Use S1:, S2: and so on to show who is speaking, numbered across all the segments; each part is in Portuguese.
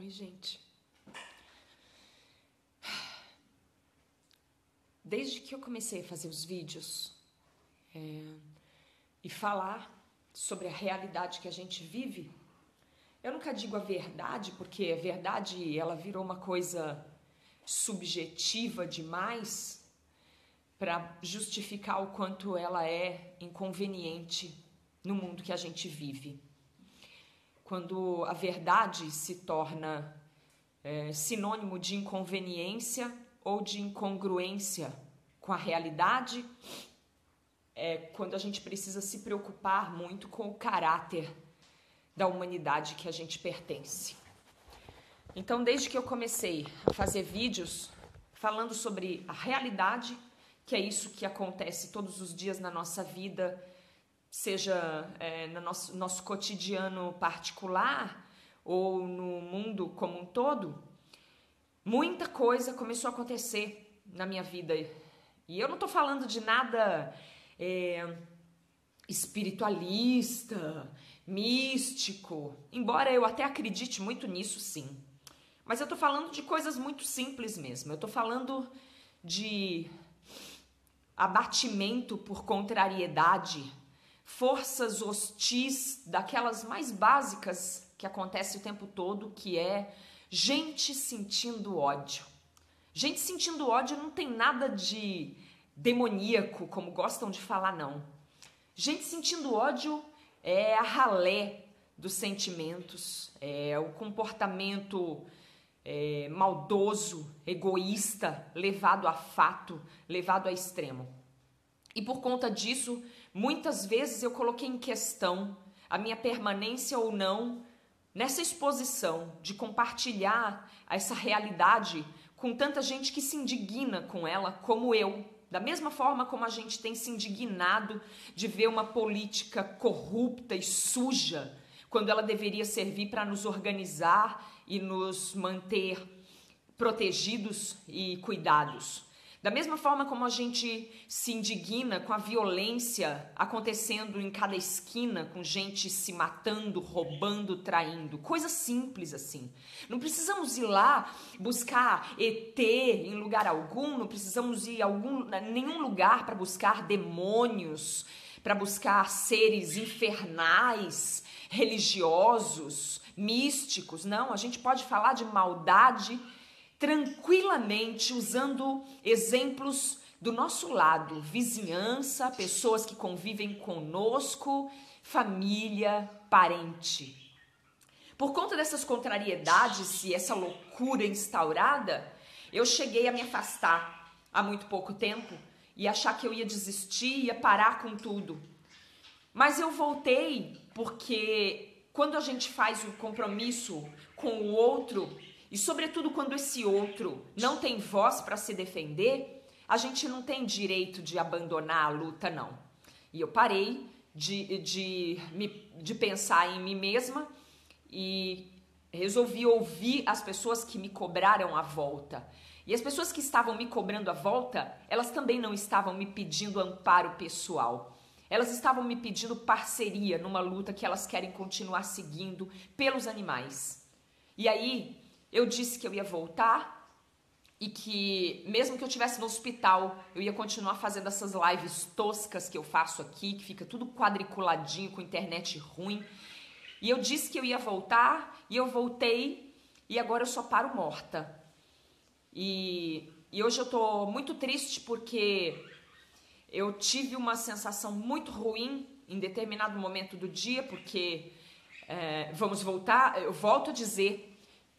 S1: Oi, gente. Desde que eu comecei a fazer os vídeos e falar sobre a realidade que a gente vive, eu nunca digo a verdade, porque a verdade ela virou uma coisa subjetiva demais para justificar o quanto ela é inconveniente no mundo que a gente vive. Quando a verdade se torna sinônimo de inconveniência ou de incongruência com a realidade, é quando a gente precisa se preocupar muito com o caráter da humanidade que a gente pertence. Então, desde que eu comecei a fazer vídeos falando sobre a realidade, que é isso que acontece todos os dias na nossa vida, seja no nosso cotidiano particular ou no mundo como um todo, muita coisa começou a acontecer na minha vida. E eu não estou falando de nada espiritualista, místico, embora eu até acredite muito nisso, sim. Mas eu estou falando de coisas muito simples mesmo. Eu estou falando de abatimento por contrariedade, forças hostis, daquelas mais básicas que acontece o tempo todo, que é gente sentindo ódio. Gente sentindo ódio não tem nada de demoníaco, como gostam de falar, não. Gente sentindo ódio é a ralé dos sentimentos, é o comportamento maldoso, egoísta, levado a fato, levado a extremo. E por conta disso, muitas vezes eu coloquei em questão a minha permanência ou não nessa exposição de compartilhar essa realidade com tanta gente que se indigna com ela, como eu. Da mesma forma como a gente tem se indignado de ver uma política corrupta e suja, quando ela deveria servir para nos organizar e nos manter protegidos e cuidados. Da mesma forma como a gente se indigna com a violência acontecendo em cada esquina, com gente se matando, roubando, traindo, coisas simples assim. Não precisamos ir lá buscar ET em lugar algum, não precisamos ir a nenhum lugar para buscar demônios, para buscar seres infernais, religiosos, místicos. Não, a gente pode falar de maldade tranquilamente, usando exemplos do nosso lado, vizinhança, pessoas que convivem conosco, família, parente. Por conta dessas contrariedades e essa loucura instaurada, eu cheguei a me afastar há muito pouco tempo e achar que eu ia desistir, ia parar com tudo. Mas eu voltei porque quando a gente faz um compromisso com o outro, e sobretudo quando esse outro não tem voz para se defender, a gente não tem direito de abandonar a luta, não. E eu parei de pensar em mim mesma e resolvi ouvir as pessoas que me cobraram a volta. E as pessoas que estavam me cobrando a volta, elas também não estavam me pedindo amparo pessoal. Elas estavam me pedindo parceria numa luta que elas querem continuar seguindo pelos animais. E aí eu disse que eu ia voltar e que mesmo que eu estivesse no hospital, eu ia continuar fazendo essas lives toscas que eu faço aqui, que fica tudo quadriculadinho, com internet ruim. E eu disse que eu ia voltar e eu voltei e agora eu só paro morta. E hoje eu tô muito triste porque eu tive uma sensação muito ruim em determinado momento do dia, porque, eu volto a dizer,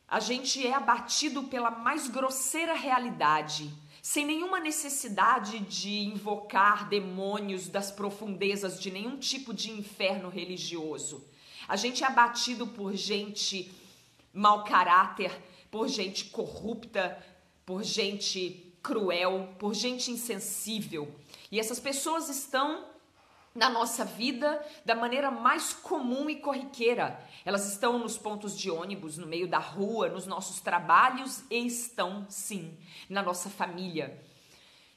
S1: a gente é abatido pela mais grosseira realidade, sem nenhuma necessidade de invocar demônios das profundezas de nenhum tipo de inferno religioso. A gente é abatido por gente mau caráter, por gente corrupta, por gente cruel, por gente insensível. E essas pessoas estão na nossa vida da maneira mais comum e corriqueira. Elas estão nos pontos de ônibus, no meio da rua, nos nossos trabalhos e estão, sim, na nossa família.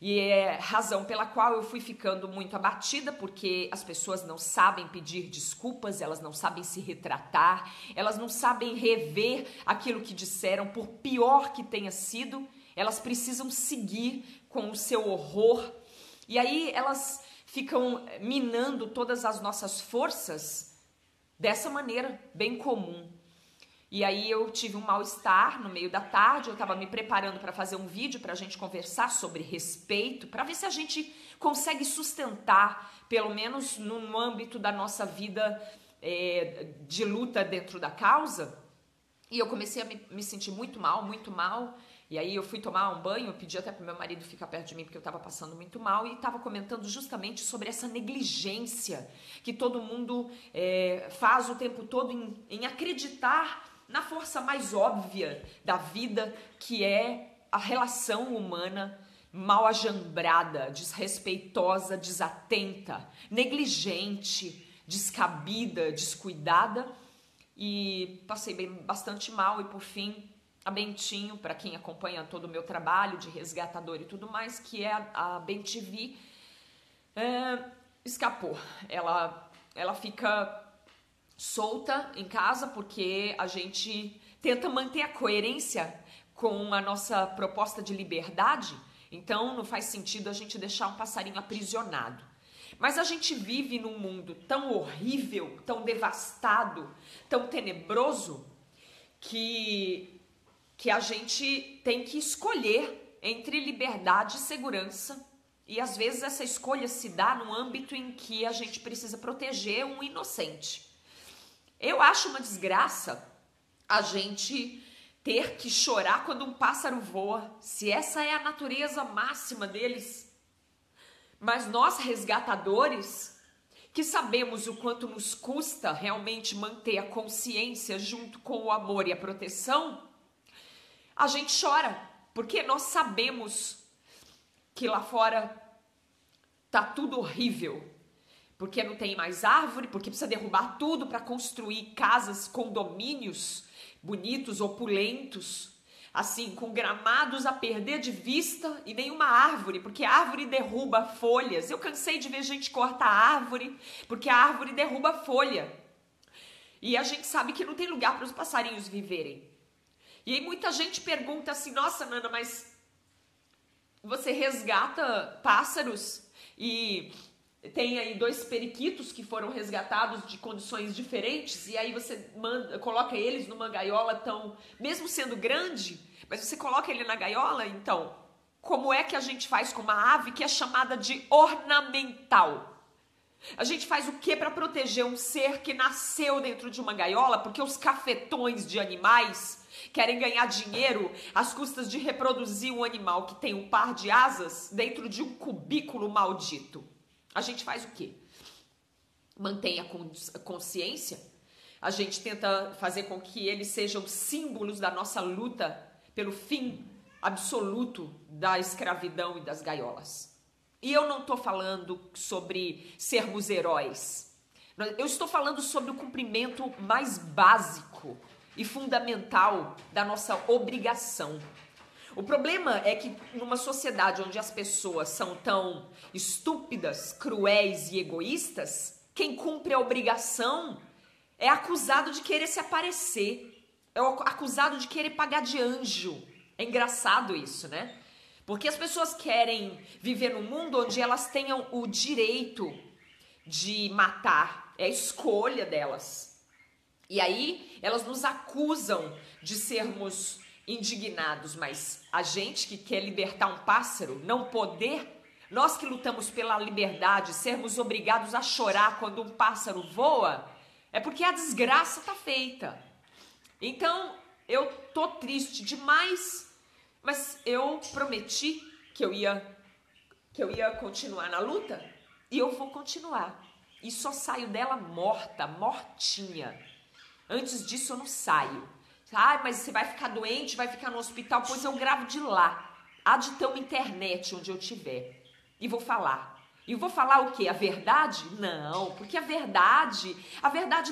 S1: E é razão pela qual eu fui ficando muito abatida, porque as pessoas não sabem pedir desculpas, elas não sabem se retratar, elas não sabem rever aquilo que disseram, por pior que tenha sido, elas precisam seguir com o seu horror. E aí elas ficam minando todas as nossas forças dessa maneira bem comum. E aí eu tive um mal-estar no meio da tarde, eu estava me preparando para fazer um vídeo para a gente conversar sobre respeito, para ver se a gente consegue sustentar, pelo menos no âmbito da nossa vida de luta dentro da causa. E eu comecei a me sentir muito mal. E aí eu fui tomar um banho, eu pedi até para o meu marido ficar perto de mim porque eu estava passando muito mal e estava comentando justamente sobre essa negligência que todo mundo faz o tempo todo em acreditar na força mais óbvia da vida, que é a relação humana mal ajambrada, desrespeitosa, desatenta, negligente, descabida, descuidada. E passei bastante mal e por fim a Bentinho, para quem acompanha todo o meu trabalho de resgatador e tudo mais, que é a BenTV, escapou. Ela fica solta em casa porque a gente tenta manter a coerência com a nossa proposta de liberdade, então não faz sentido a gente deixar um passarinho aprisionado. Mas a gente vive num mundo tão horrível, tão devastado, tão tenebroso, que a gente tem que escolher entre liberdade e segurança. E às vezes essa escolha se dá no âmbito em que a gente precisa proteger um inocente. Eu acho uma desgraça a gente ter que chorar quando um pássaro voa, se essa é a natureza máxima deles. Mas nós, resgatadores, que sabemos o quanto nos custa realmente manter a consciência junto com o amor e a proteção, a gente chora, porque nós sabemos que lá fora tá tudo horrível. Porque não tem mais árvore, porque precisa derrubar tudo para construir casas, condomínios bonitos, opulentos, assim, com gramados a perder de vista e nenhuma árvore, porque a árvore derruba folhas. Eu cansei de ver gente cortar árvore, porque a árvore derruba folha. E a gente sabe que não tem lugar para os passarinhos viverem. E aí muita gente pergunta assim, nossa, Nana, mas você resgata pássaros e tem aí 2 periquitos que foram resgatados de condições diferentes e aí você coloca eles numa gaiola tão, mesmo sendo grande, mas você coloca ele na gaiola, então, como é que a gente faz com uma ave que é chamada de ornamental? A gente faz o que para proteger um ser que nasceu dentro de uma gaiola, porque os cafetões de animais querem ganhar dinheiro às custas de reproduzir um animal que tem um par de asas dentro de um cubículo maldito? A gente faz o quê? Mantém a consciência, a gente tenta fazer com que eles sejam símbolos da nossa luta pelo fim absoluto da escravidão e das gaiolas. E eu não estou falando sobre sermos heróis. Eu estou falando sobre o cumprimento mais básico e fundamental da nossa obrigação. O problema é que numa sociedade onde as pessoas são tão estúpidas, cruéis e egoístas, quem cumpre a obrigação é acusado de querer se aparecer, é acusado de querer pagar de anjo. É engraçado isso, né? Porque as pessoas querem viver num mundo onde elas tenham o direito de matar, é a escolha delas. E aí elas nos acusam de sermos indignados, mas a gente que quer libertar um pássaro, não poder, nós que lutamos pela liberdade, sermos obrigados a chorar quando um pássaro voa, é porque a desgraça tá feita. Então, eu tô triste demais, mas eu prometi que eu ia continuar na luta e eu vou continuar. E só saio dela morta, mortinha. Antes disso eu não saio. Ah, mas você vai ficar doente, vai ficar no hospital, pois eu gravo de lá. Há de ter uma internet onde eu estiver. E vou falar. E vou falar o quê? A verdade? Não, porque a verdade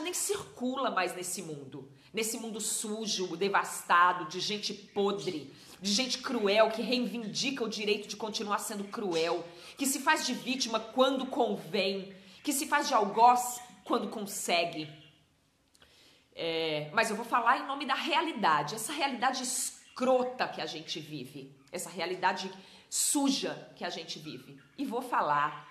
S1: nem circula mais nesse mundo. nesse mundo sujo, devastado, de gente podre, de gente cruel, que reivindica o direito de continuar sendo cruel, que se faz de vítima quando convém, que se faz de algoz quando consegue. Mas eu vou falar em nome da realidade, essa realidade escrota que a gente vive, essa realidade suja que a gente vive. E vou falar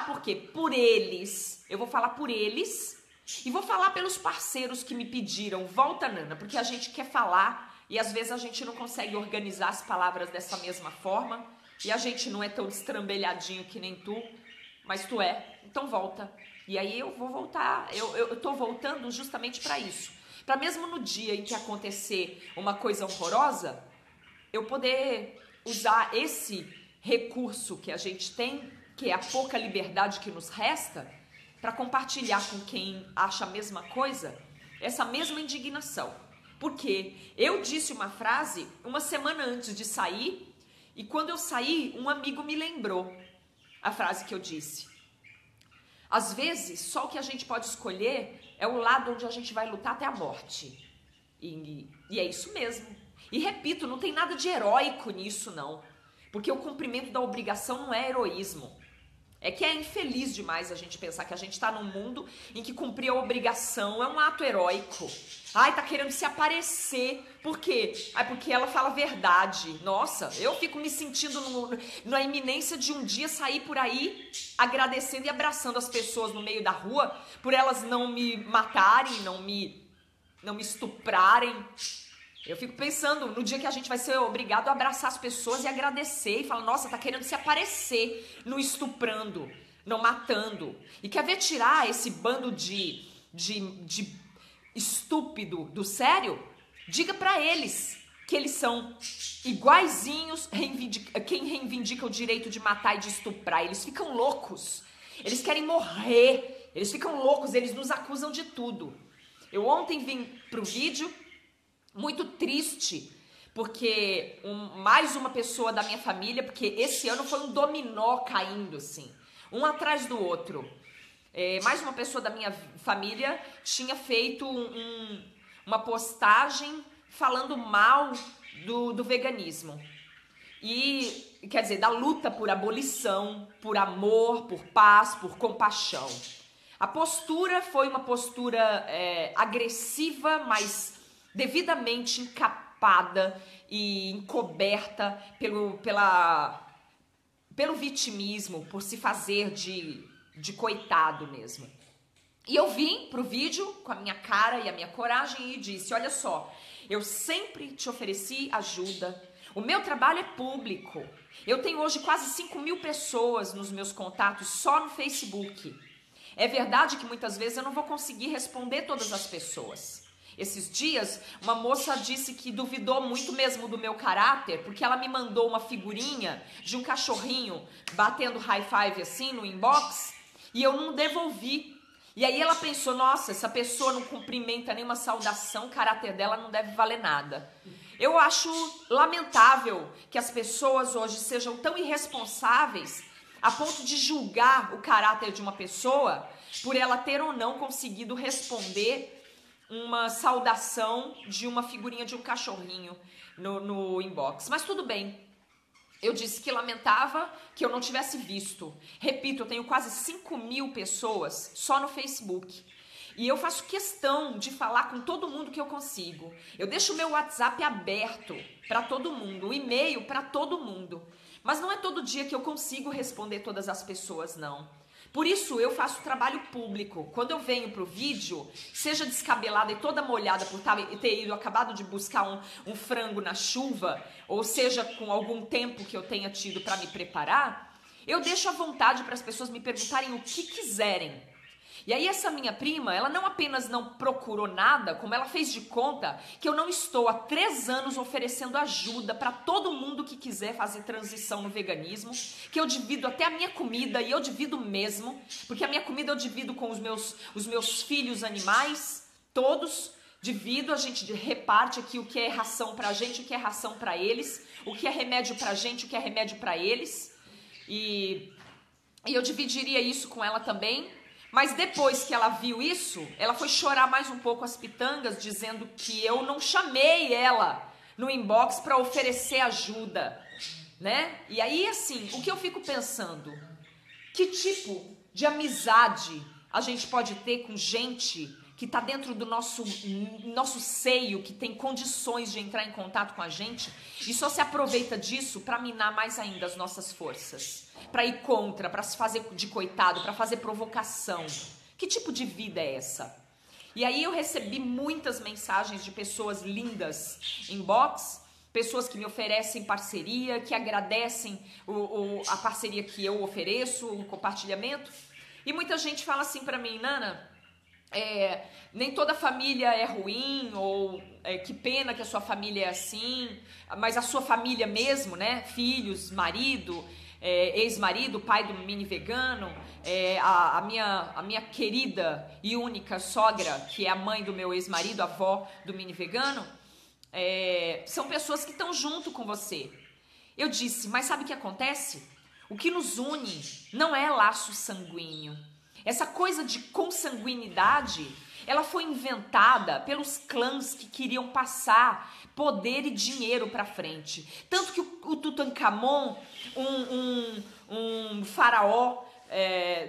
S1: porque por eles, eu vou falar por eles e vou falar pelos parceiros que me pediram, volta Nana, porque a gente quer falar e às vezes a gente não consegue organizar as palavras dessa mesma forma e a gente não é tão destrambelhadinho que nem tu, mas tu é, então volta. E aí eu vou voltar, eu tô voltando justamente para isso, para mesmo no dia em que acontecer uma coisa horrorosa, eu poder usar esse recurso que a gente tem, que é a pouca liberdade que nos resta, para compartilhar com quem acha a mesma coisa, essa mesma indignação. Porque eu disse uma frase uma semana antes de sair, e quando eu saí, um amigo me lembrou a frase que eu disse. Às vezes, só o que a gente pode escolher é o lado onde a gente vai lutar até a morte. E é isso mesmo. E repito, não tem nada de heróico nisso, não. Porque o cumprimento da obrigação não é heroísmo. É que é infeliz demais a gente pensar que a gente está num mundo em que cumprir a obrigação é um ato heróico. Ai, tá querendo se aparecer. Por quê? Ai, porque ela fala a verdade. Nossa, eu fico me sentindo na iminência de um dia sair por aí agradecendo e abraçando as pessoas no meio da rua por elas não me matarem, não me estuprarem. Eu fico pensando no dia que a gente vai ser obrigado a abraçar as pessoas e agradecer e falar, nossa, tá querendo se aparecer no estuprando, não matando. E quer ver tirar esse bando de estúpido do sério? Diga pra eles que eles são iguaizinhos quem reivindica o direito de matar e de estuprar. Eles ficam loucos, eles querem morrer, eles ficam loucos, eles nos acusam de tudo. Eu ontem vim pro vídeo muito triste, porque mais uma pessoa da minha família, porque esse ano foi um dominó caindo, assim, um atrás do outro. Mais uma pessoa da minha família tinha feito uma postagem falando mal do veganismo. E, quer dizer, da luta por abolição, por amor, por paz, por compaixão. A postura foi uma postura agressiva, mas devidamente encapada e encoberta pelo vitimismo, por se fazer de coitado mesmo. E eu vim pro vídeo com a minha cara e a minha coragem e disse, olha só, eu sempre te ofereci ajuda, o meu trabalho é público, eu tenho hoje quase 5.000 pessoas nos meus contatos só no Facebook. É verdade que muitas vezes eu não vou conseguir responder todas as pessoas. Esses dias, uma moça disse que duvidou muito mesmo do meu caráter, porque ela me mandou uma figurinha de um cachorrinho batendo high five assim no inbox, e eu não devolvi. E aí ela pensou, nossa, essa pessoa não cumprimenta nenhuma saudação, o caráter dela não deve valer nada. Eu acho lamentável que as pessoas hoje sejam tão irresponsáveis a ponto de julgar o caráter de uma pessoa por ela ter ou não conseguido responder uma saudação de uma figurinha de um cachorrinho no inbox. Mas tudo bem. Eu disse que lamentava que eu não tivesse visto. Repito, eu tenho quase 5.000 pessoas só no Facebook. E eu faço questão de falar com todo mundo que eu consigo. Eu deixo o meu WhatsApp aberto para todo mundo, o e-mail para todo mundo. Mas não é todo dia que eu consigo responder todas as pessoas, não. Por isso eu faço trabalho público. Quando eu venho pro vídeo, seja descabelada e toda molhada por ter acabado de buscar um frango na chuva, ou seja com algum tempo que eu tenha tido para me preparar, eu deixo à vontade para as pessoas me perguntarem o que quiserem. E aí essa minha prima, ela não apenas não procurou nada, como ela fez de conta que eu não estou há 3 anos oferecendo ajuda para todo mundo que quiser fazer transição no veganismo, que eu divido até a minha comida, e eu divido mesmo, porque a minha comida eu divido com os meus filhos animais, todos, divido, a gente reparte aqui o que é ração pra gente, o que é ração pra eles, o que é remédio pra gente, o que é remédio pra eles, e eu dividiria isso com ela também, Mas depois que ela viu isso, ela foi chorar mais um pouco as pitangas, dizendo que eu não chamei ela no inbox para oferecer ajuda, né? E aí, assim, o que eu fico pensando? Que tipo de amizade a gente pode ter com gente que está dentro do nosso seio, que tem condições de entrar em contato com a gente e só se aproveita disso para minar mais ainda as nossas forças, para ir contra, para se fazer de coitado, para fazer provocação? Que tipo de vida é essa? E aí eu recebi muitas mensagens de pessoas lindas inbox, pessoas que me oferecem parceria, que agradecem a parceria que eu ofereço, o compartilhamento. E muita gente fala assim pra mim: Nana, nem toda família é ruim, ou que pena que a sua família é assim, mas a sua família mesmo, né? Filhos, marido, ex-marido, pai do mini vegano, a minha querida e única sogra, que é a mãe do meu ex-marido, a avó do mini vegano, são pessoas que estão junto com você. Eu disse, mas sabe o que acontece? O que nos une não é laço sanguíneo. Essa coisa de consanguinidade, ela foi inventada pelos clãs que queriam passar poder e dinheiro para frente. Tanto que o Tutankhamon, um faraó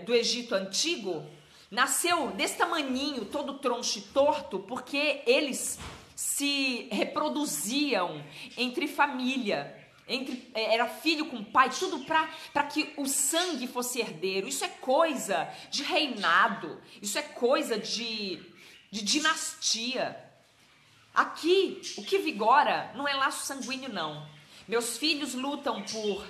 S1: do Egito Antigo, nasceu desse tamaninho, todo troncho e torto, porque eles se reproduziam entre família, era filho com pai, tudo para que o sangue fosse herdeiro. Isso é coisa de reinado, isso é coisa de dinastia. Aqui, o que vigora não é laço sanguíneo, não. Meus filhos lutam por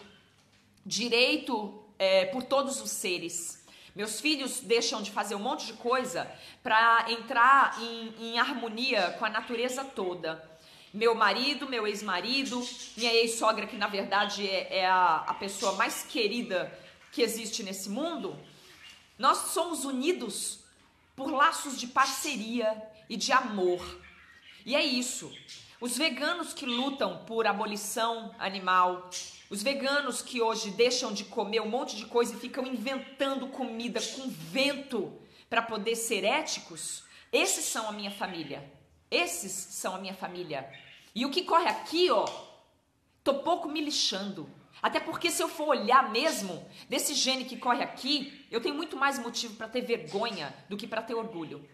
S1: direito por todos os seres. Meus filhos deixam de fazer um monte de coisa para entrar em harmonia com a natureza toda. Meu marido, meu ex-marido, minha ex-sogra, que na verdade é a pessoa mais querida que existe nesse mundo, nós somos unidos por laços de parceria e de amor. E é isso. Os veganos que lutam por abolição animal, os veganos que hoje deixam de comer um monte de coisa e ficam inventando comida com vento para poder ser éticos, esses são a minha família. Esses são a minha família. E o que corre aqui, ó, tô pouco me lixando. Até porque se eu for olhar mesmo desse gene que corre aqui, eu tenho muito mais motivo para ter vergonha do que para ter orgulho.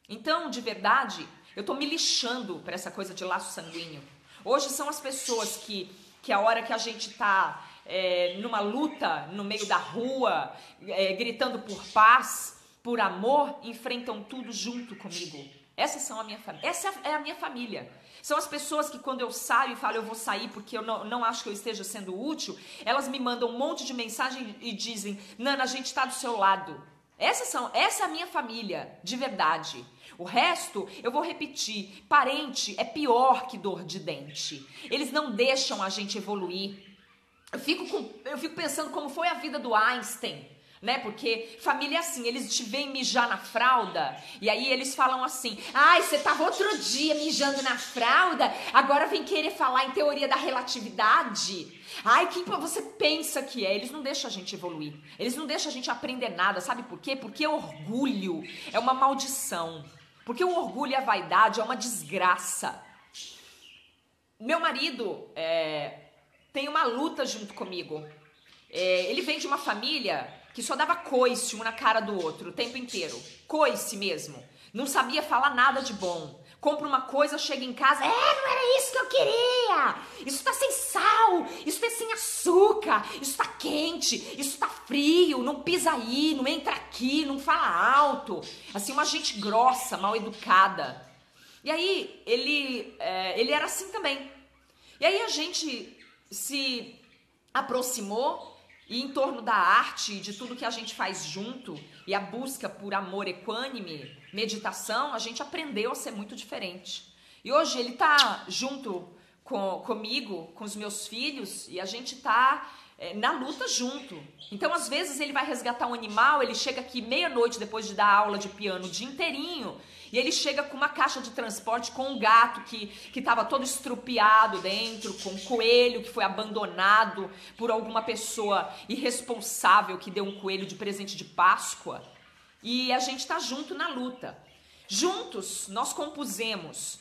S1: Então, de verdade, eu tô me lixando para essa coisa de laço sanguíneo. Hoje são as pessoas que a hora que a gente tá numa luta no meio da rua, gritando por paz, por amor, enfrentam tudo junto comigo. Essas são a minha família. Essa é a minha família. São as pessoas que quando eu saio e falo eu vou sair porque eu não acho que eu esteja sendo útil, elas me mandam um monte de mensagem e dizem: Nana, a gente está do seu lado. Essa é a minha família, de verdade. O resto, eu vou repetir, parente é pior que dor de dente. Eles não deixam a gente evoluir. Eu fico pensando como foi a vida do Einstein, né? Porque família é assim, eles te veem mijar na fralda e aí eles falam assim: ai, você tava outro dia mijando na fralda, agora vem querer falar em teoria da relatividade. Ai, quem você pensa que é? Eles não deixam a gente evoluir, eles não deixam a gente aprender nada, sabe por quê? Porque orgulho é uma maldição, porque o orgulho e a vaidade é uma desgraça. Meu marido tem uma luta junto comigo. Ele vem de uma família que só dava coice um na cara do outro o tempo inteiro. Coice mesmo. Não sabia falar nada de bom. Compra uma coisa, chega em casa, não era isso que eu queria. Isso tá sem sal, isso tá sem açúcar, isso tá quente, isso tá frio, não pisa aí, não entra aqui, não fala alto. Assim, uma gente grossa, mal educada. E aí, ele era assim também. E aí a gente se aproximou e em torno da arte e de tudo que a gente faz junto e a busca por amor equânime, meditação, a gente aprendeu a ser muito diferente. E hoje ele tá junto comigo, com os meus filhos, e a gente tá na luta junto. Então, às vezes, ele vai resgatar um animal, ele chega aqui meia-noite depois de dar aula de piano o dia inteirinho, e ele chega com uma caixa de transporte com um gato que estava todo estrupiado dentro, com um coelho que foi abandonado por alguma pessoa irresponsável que deu um coelho de presente de Páscoa. e a gente tá junto na luta. Juntos, nós compusemos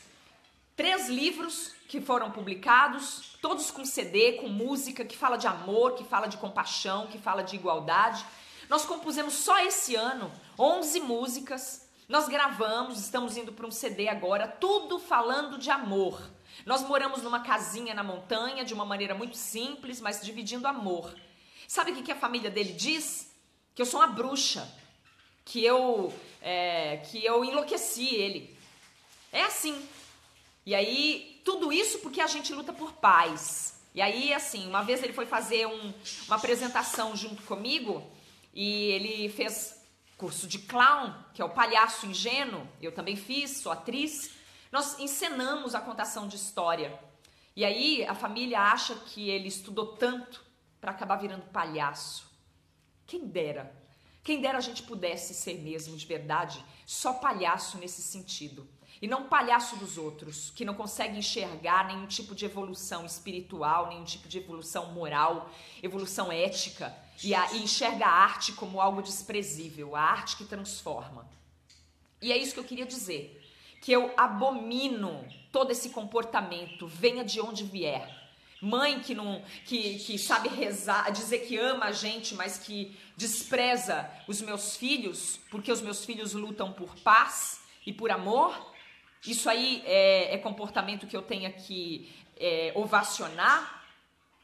S1: 3 livros que foram publicados, todos com CD, com música, que fala de amor, que fala de compaixão, que fala de igualdade. Nós compusemos só esse ano 11 músicas, nós gravamos, estamos indo para um CD agora, tudo falando de amor. Nós moramos numa casinha na montanha, de uma maneira muito simples, mas dividindo amor. Sabe o que a família dele diz? Que eu sou uma bruxa, que eu enlouqueci ele. É assim. E aí, tudo isso porque a gente luta por paz. E aí, assim, uma vez ele foi fazer uma apresentação junto comigo e ele fez curso de clown, que é o palhaço ingênuo. Eu também fiz, sou atriz. Nós encenamos a contação de história. E aí, a família acha que ele estudou tanto para acabar virando palhaço. Quem dera. Quem dera a gente pudesse ser mesmo, de verdade, só palhaço nesse sentido. E não palhaço dos outros, que não consegue enxergar nenhum tipo de evolução espiritual, nenhum tipo de evolução moral, evolução ética, e enxerga a arte como algo desprezível, a arte que transforma. E é isso que eu queria dizer, que eu abomino todo esse comportamento, venha de onde vier. Mãe que sabe rezar, dizer que ama a gente, mas que despreza os meus filhos, porque os meus filhos lutam por paz e por amor. Isso aí é comportamento que eu tenho que ovacionar?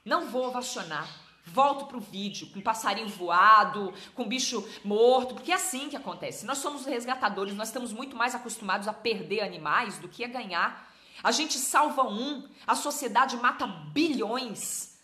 S1: Não vou ovacionar. Volto pro vídeo, com passarinho voado, com bicho morto, porque é assim que acontece. Nós somos resgatadores, nós estamos muito mais acostumados a perder animais do que a ganhar. A gente salva um, a sociedade mata bilhões.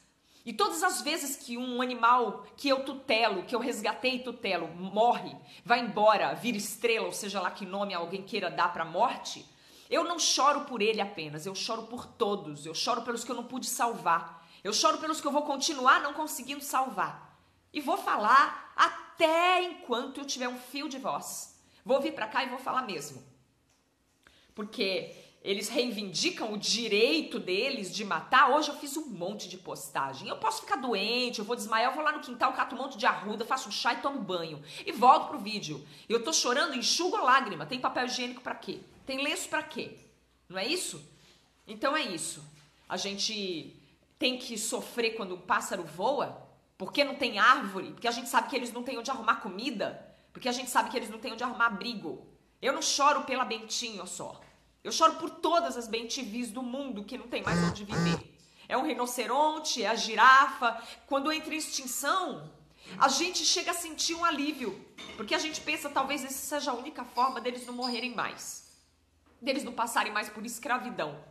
S1: E todas as vezes que um animal que eu tutelo, que eu resgatei e tutelo, morre, vai embora, vira estrela, ou seja lá que nome alguém queira dar para a morte, eu não choro por ele apenas, eu choro por todos, eu choro pelos que eu não pude salvar, eu choro pelos que eu vou continuar não conseguindo salvar. E vou falar até enquanto eu tiver um fio de voz. Vou vir para cá e vou falar mesmo. Porque eles reivindicam o direito deles de matar. Hoje eu fiz um monte de postagem. Eu posso ficar doente, eu vou desmaiar, eu vou lá no quintal, cato um monte de arruda, faço um chá e tomo banho. E volto pro vídeo. Eu tô chorando, enxugo a lágrima. Tem papel higiênico pra quê? Tem lenço pra quê? Não é isso? Então é isso. A gente tem que sofrer quando um pássaro voa, porque não tem árvore, porque a gente sabe que eles não têm onde arrumar comida, porque a gente sabe que eles não têm onde arrumar abrigo. Eu não choro pela Bentinho só. Eu choro por todas as bem-te-vis do mundo que não tem mais onde viver. É um rinoceronte, é a girafa. Quando entra em extinção, a gente chega a sentir um alívio. Porque a gente pensa, talvez essa seja a única forma deles não morrerem mais. Deles não passarem mais por escravidão.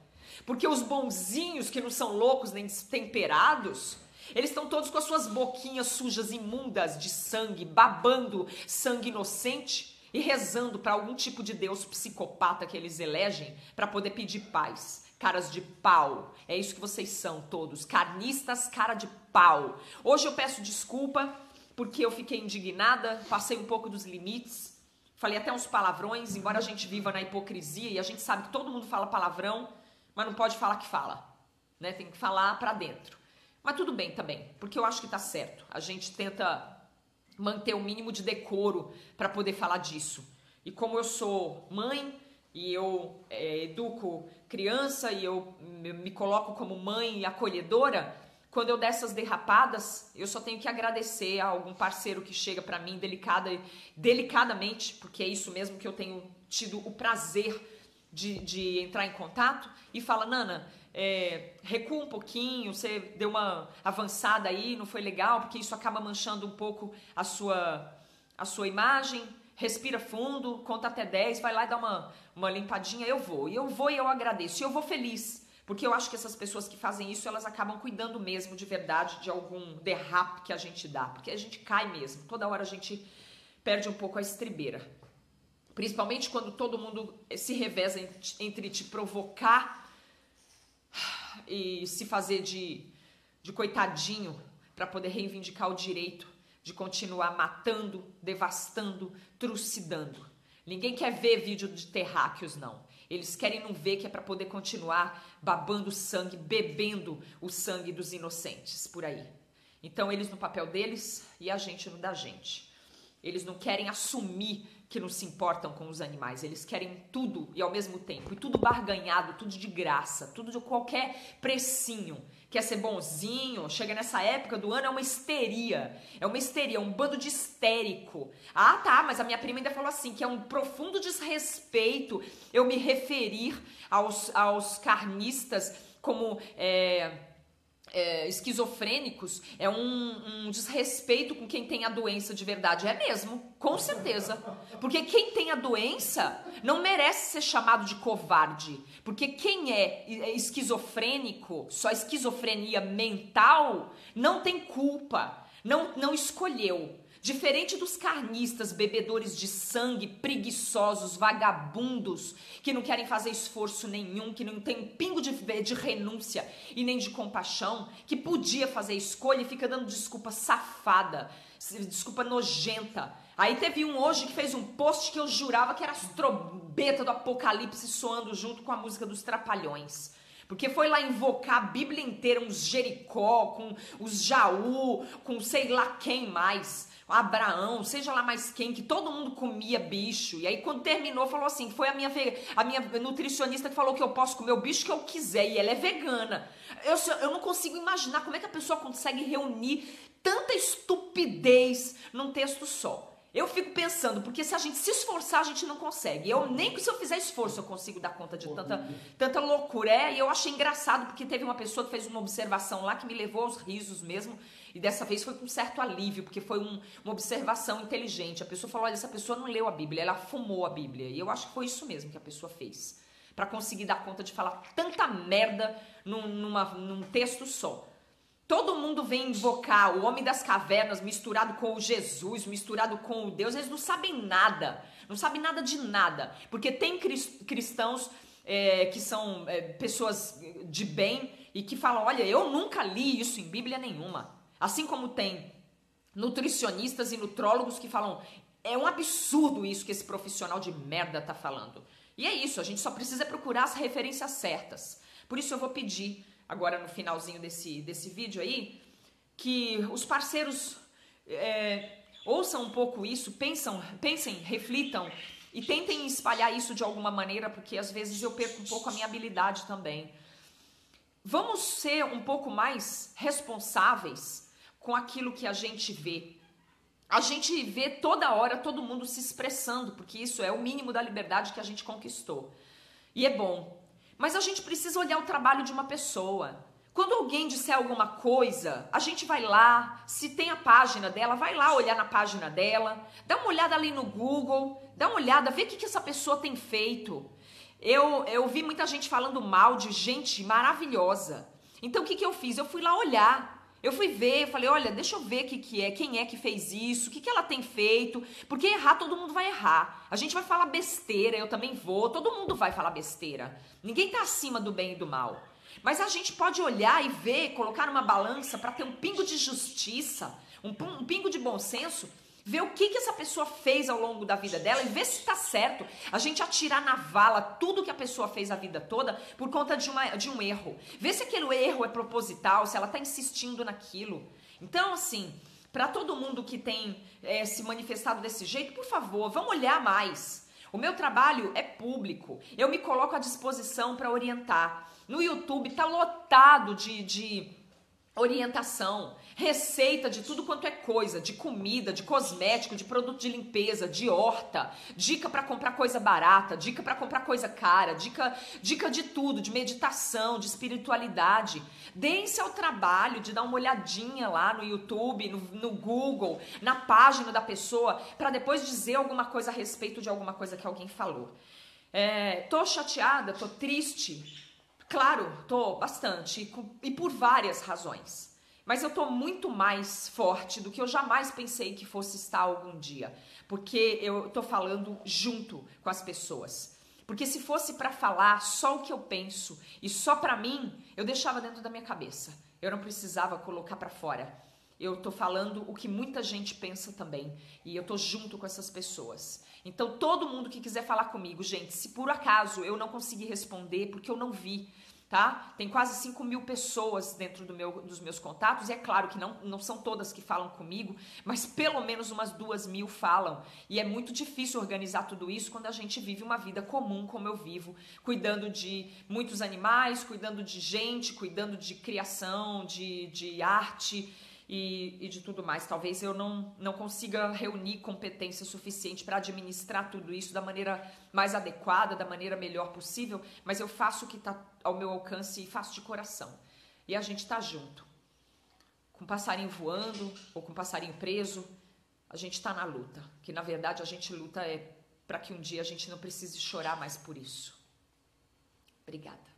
S1: Porque os bonzinhos, que não são loucos nem destemperados, eles estão todos com as suas boquinhas sujas, imundas de sangue, babando sangue inocente, e rezando para algum tipo de Deus psicopata que eles elegem para poder pedir paz. Caras de pau. É isso que vocês são todos. Carnistas, cara de pau. Hoje eu peço desculpa porque eu fiquei indignada, passei um pouco dos limites, falei até uns palavrões, embora a gente viva na hipocrisia e a gente sabe que todo mundo fala palavrão, mas não pode falar que fala, né? Tem que falar para dentro. Mas tudo bem também, porque eu acho que tá certo. A gente tenta manter o mínimo de decoro para poder falar disso. E como eu sou mãe e eu educo criança e eu me coloco como mãe acolhedora, quando eu der essas derrapadas, eu só tenho que agradecer a algum parceiro que chega para mim delicadamente, porque é isso mesmo que eu tenho tido o prazer de entrar em contato e fala: Nana, recua um pouquinho, você deu uma avançada aí, não foi legal, porque isso acaba manchando um pouco a sua imagem. Respira fundo, conta até 10, vai lá e dá uma limpadinha. Eu vou e eu agradeço, e eu vou feliz, porque eu acho que essas pessoas que fazem isso, elas acabam cuidando mesmo de verdade de algum derrape que a gente dá, porque a gente cai mesmo, toda hora a gente perde um pouco a estribeira. Principalmente quando todo mundo se reveza entre te provocar e se fazer de coitadinho para poder reivindicar o direito de continuar matando, devastando, trucidando. Ninguém quer ver vídeo de terráqueos, não. Eles querem não ver, que é para poder continuar babando sangue, bebendo o sangue dos inocentes por aí. Então eles no papel deles e a gente no da gente. Eles não querem assumir que não se importam com os animais. Eles querem tudo e ao mesmo tempo. E tudo barganhado, tudo de graça, tudo de qualquer precinho. Quer ser bonzinho, chega nessa época do ano, é uma histeria. É uma histeria, um bando de histérico. Ah, tá, mas a minha prima ainda falou assim, que é um profundo desrespeito eu me referir aos carnistas como... esquizofrênicos, é um desrespeito com quem tem a doença de verdade. É mesmo, com certeza. Porque quem tem a doença não merece ser chamado de covarde. Porque quem é esquizofrênico, só esquizofrenia mental, não tem culpa, não escolheu. Diferente dos carnistas, bebedores de sangue, preguiçosos, vagabundos, que não querem fazer esforço nenhum, que não tem um pingo de renúncia e nem de compaixão, que podia fazer escolha e fica dando desculpa safada, desculpa nojenta. Aí teve um hoje que fez um post que eu jurava que era as trombetas do Apocalipse soando junto com a música dos Trapalhões. Porque foi lá invocar a Bíblia inteira, uns Jericó, com os Jaú, com sei lá quem mais, Abraão, seja lá mais quem, que todo mundo comia bicho. E aí quando terminou, falou assim, foi a minha nutricionista que falou que eu posso comer o bicho que eu quiser, e ela é vegana. Eu não consigo imaginar como é que a pessoa consegue reunir tanta estupidez num texto só. Eu fico pensando, porque se a gente se esforçar, a gente não consegue. Nem se eu fizer esforço eu consigo dar conta de tanta loucura. E eu achei engraçado, porque teve uma pessoa que fez uma observação lá que me levou aos risos mesmo. E dessa vez foi com certo alívio, porque foi uma observação inteligente. A pessoa falou, olha, essa pessoa não leu a Bíblia, ela fumou a Bíblia. E eu acho que foi isso mesmo que a pessoa fez. Pra conseguir dar conta de falar tanta merda num texto só. Todo mundo vem invocar o homem das cavernas misturado com o Jesus, misturado com o Deus. Eles não sabem nada, não sabem nada de nada. Porque tem cristãos que são pessoas de bem e que falam, olha, eu nunca li isso em Bíblia nenhuma. Assim como tem nutricionistas e nutrólogos que falam, é um absurdo isso que esse profissional de merda tá falando. E é isso, a gente só precisa procurar as referências certas. Por isso eu vou pedir... agora no finalzinho desse vídeo aí, que os parceiros ouçam um pouco isso, pensem, reflitam e tentem espalhar isso de alguma maneira, porque às vezes eu perco um pouco a minha habilidade também. Vamos ser um pouco mais responsáveis com aquilo que a gente vê. A gente vê toda hora todo mundo se expressando, porque isso é o mínimo da liberdade que a gente conquistou. E é bom. Mas a gente precisa olhar o trabalho de uma pessoa. Quando alguém disser alguma coisa, a gente vai lá, se tem a página dela, vai lá olhar na página dela, dá uma olhada ali no Google, dá uma olhada, vê o que essa pessoa tem feito. Eu vi muita gente falando mal de gente maravilhosa. Então o que eu fiz? Eu fui lá olhar. Eu fui ver, falei, olha, deixa eu ver quem é que fez isso, o que ela tem feito, porque errar todo mundo vai errar. A gente vai falar besteira, eu também vou, todo mundo vai falar besteira. Ninguém tá acima do bem e do mal. Mas a gente pode olhar e ver, colocar numa balança para ter um pingo de justiça, um pingo de bom senso, ver o que essa pessoa fez ao longo da vida dela e ver se tá certo. A gente atirar na vala tudo que a pessoa fez a vida toda por conta de um erro. Ver se aquele erro é proposital, se ela tá insistindo naquilo. Então, assim, para todo mundo que tem se manifestado desse jeito, por favor, vamos olhar mais. O meu trabalho é público. Eu me coloco à disposição para orientar. No YouTube tá lotado de orientação, receita de tudo quanto é coisa, de comida, de cosmético, de produto de limpeza, de horta, dica para comprar coisa barata, dica para comprar coisa cara, dica de tudo, de meditação, de espiritualidade. Deem-se ao trabalho de dar uma olhadinha lá no YouTube, no Google, na página da pessoa, para depois dizer alguma coisa a respeito de alguma coisa que alguém falou. Tô chateada, tô triste. Claro, tô bastante, e por várias razões. Mas eu tô muito mais forte do que eu jamais pensei que fosse estar algum dia. Porque eu tô falando junto com as pessoas. Porque se fosse para falar só o que eu penso e só para mim, eu deixava dentro da minha cabeça. Eu não precisava colocar para fora. Eu tô falando o que muita gente pensa também. E eu tô junto com essas pessoas. Então todo mundo que quiser falar comigo, gente, se por acaso eu não conseguir responder porque eu não vi, tá? Tem quase 5.000 pessoas dentro dos meus contatos, e é claro que não são todas que falam comigo, mas pelo menos umas 2.000 falam, e é muito difícil organizar tudo isso quando a gente vive uma vida comum como eu vivo, cuidando de muitos animais, cuidando de gente, cuidando de criação, de arte e de tudo mais. Talvez eu não consiga reunir competência suficiente para administrar tudo isso da maneira mais adequada, da maneira melhor possível, mas eu faço o que está ao meu alcance e faço de coração. E a gente está junto. Com passarinho voando ou com passarinho preso, a gente está na luta. Que na verdade a gente luta para que um dia a gente não precise chorar mais por isso. Obrigada.